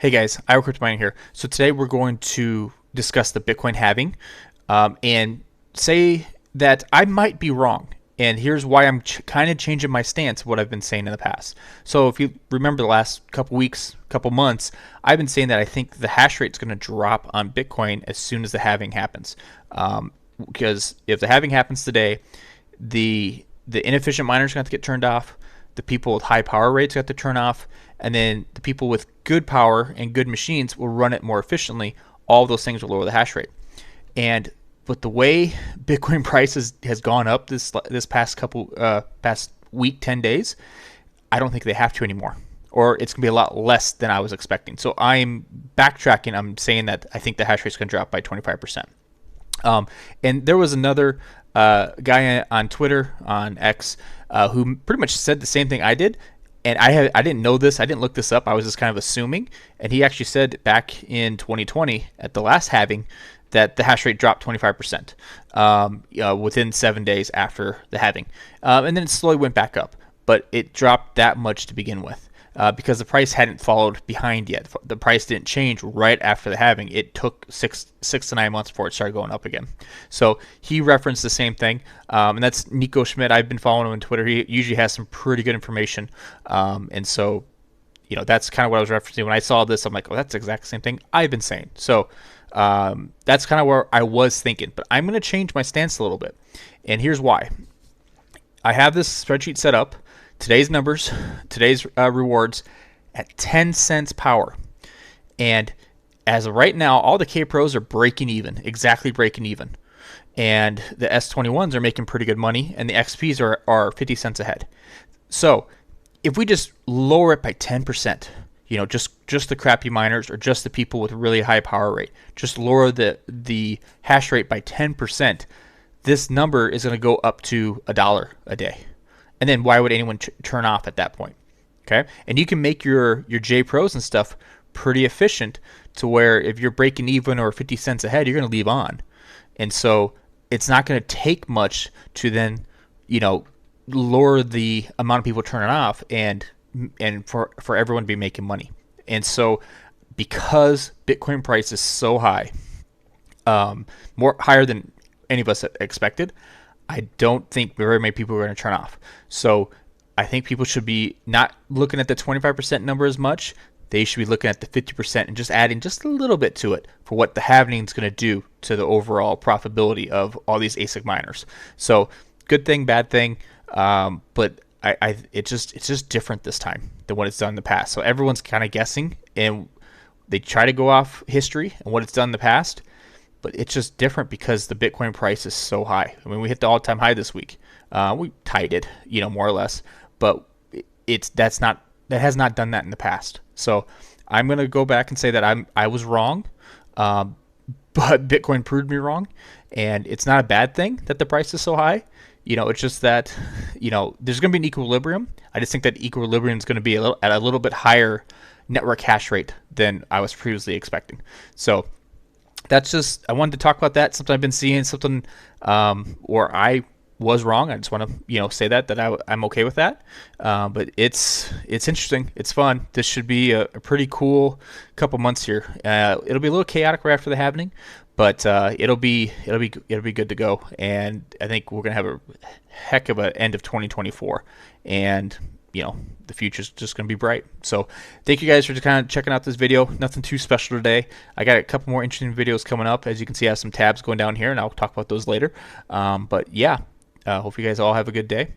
Hey guys, I Kryptex Mining here. So today we're going to discuss the Bitcoin halving and say that I might be wrong. And here's why I'm kind of changing my stance of what I've been saying in the past. So if you remember the last couple weeks, couple months, I've been saying that I think the hash rate is going to drop on Bitcoin as soon as the halving happens. Because if the halving happens today, the inefficient miners are going to get turned off. The people with high power rates got to turn off, and then the people with good power and good machines will run it more efficiently. All of those things will lower the hash rate. And but the way Bitcoin prices has gone up this past week, 10 days, I don't think they have to anymore, or it's gonna be a lot less than I was expecting. So I'm backtracking. I'm saying that I think the hash rate is gonna drop by 25%. And there was another guy on Twitter, on X, who pretty much said the same thing I did. And I didn't know this. I didn't look this up. I was just kind of assuming. And he actually said back in 2020 at the last halving that the hash rate dropped 25% within 7 days after the halving. And then it slowly went back up. But it dropped that much to begin with. Because the price hadn't followed behind yet. The price didn't change right after the halving. It took six to 9 months before it started going up again. So he referenced the same thing, and that's Nico Smid. I've been following him on Twitter. He usually has some pretty good information, and so that's kind of what I was referencing when I saw this. I'm like, oh, that's the exact same thing I've been saying. So that's kind of where I was thinking. But I'm going to change my stance a little bit, and here's why. I have this spreadsheet set up. Today's numbers, today's rewards at 10 cents power. And as of right now, all the K Pros are breaking even, exactly breaking even. And the S21s are making pretty good money, and the XPs are 50 cents ahead. So if we just lower it by 10%, just the crappy miners or just the people with really high power rate, just lower the hash rate by 10%, this number is going to go up to $1 a day. And then why would anyone turn off at that point? Okay, and you can make your J Pros and stuff pretty efficient to where if you're breaking even or 50 cents ahead, you're going to leave on. And so it's not going to take much to then lower the amount of people turning off and for everyone to be making money. And so because Bitcoin price is so high, more higher than any of us expected, I don't think very many people are going to turn off. So I think people should be not looking at the 25% number as much. They should be looking at the 50% and just adding just a little bit to it for what the halving is going to do to the overall profitability of all these ASIC miners. So good thing, bad thing, but it's just different this time than what it's done in the past. So everyone's kind of guessing, and they try to go off history and what it's done in the past. But it's just different because the Bitcoin price is so high. I mean, we hit the all-time high this week. We tied it, more or less. But that has not done that in the past. So I'm gonna go back and say that I was wrong, but Bitcoin proved me wrong, and it's not a bad thing that the price is so high. It's just that there's gonna be an equilibrium. I just think that equilibrium is gonna be at a little bit higher network hash rate than I was previously expecting. So that's just, I wanted to talk about that. Something I've been seeing, something where I was wrong. I just want to say that I'm okay with that. But it's interesting. It's fun. This should be a pretty cool couple months here. It'll be a little chaotic right after the halving, but it'll be good to go. And I think we're gonna have a heck of an end of 2024. And the future's just going to be bright. So thank you guys for just kind of checking out this video. Nothing too special today. I got a couple more interesting videos coming up. As you can see, I have some tabs going down here, and I'll talk about those later. But yeah, hope you guys all have a good day.